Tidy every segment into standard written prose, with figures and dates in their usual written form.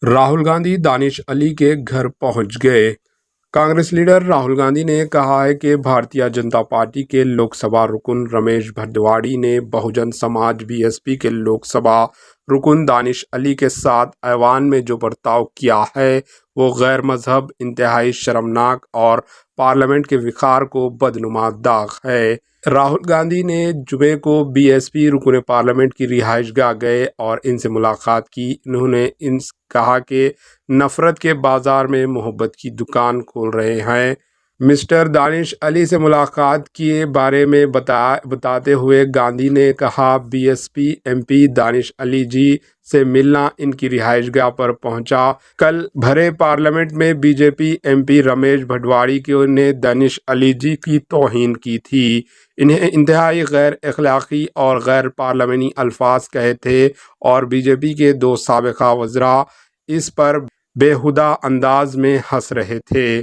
राहुल गांधी दानिश अली के घर पहुंच गए। कांग्रेस लीडर राहुल गांधी ने कहा है कि भारतीय जनता पार्टी के लोकसभा रुकन रमेश भदवाड़ी ने बहुजन समाज बीएसपी के लोकसभा रुकन दानिश अली के साथ ऐवान में जो बर्ताव किया है वो गैर मजहब, इंतहाई शर्मनाक और पार्लियामेंट के विकार को बदनुमा दाग है। राहुल गांधी ने जुमे को बीएसपी रुकन पार्लियामेंट की रिहाइशगाह गए और इनसे मुलाकात की। इन्होंने कहा कि नफरत के बाजार में मोहब्बत की दुकान खोल रहे हैं। मिस्टर दानिश अली से मुलाकात के बारे में बताते हुए गांधी ने कहा, बीएसपी एमपी दानिश अली जी से मिलना इनकी रिहाइशगाह पर पहुंचा। कल भरे पार्लियामेंट में बीजेपी एमपी रमेश भदवाड़ी ने दानिश अली जी की तौहीन की थी। इन्हें इंतहाई गैर अखलाकी और गैर पार्लियामानी अल्फाज कहे थे और बीजेपी के दो साबिका वज़रा इस पर बेहुदा अंदाज में हंस रहे थे।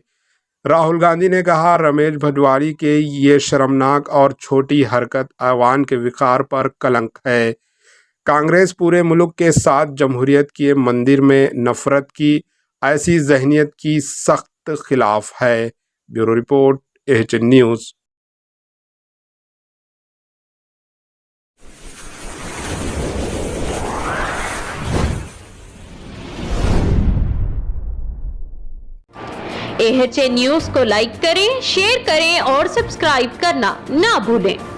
राहुल गांधी ने कहा, रमेश भदवाड़ी के ये शर्मनाक और छोटी हरकत ऐवान के विकार पर कलंक है। कांग्रेस पूरे मुल्क के साथ जमहूरियत के मंदिर में नफरत की ऐसी जहनीत की सख्त खिलाफ है। Bureau report, AHN news. AHN news को लाइक करें, शेयर करें और सब्सक्राइब करना ना भूलें।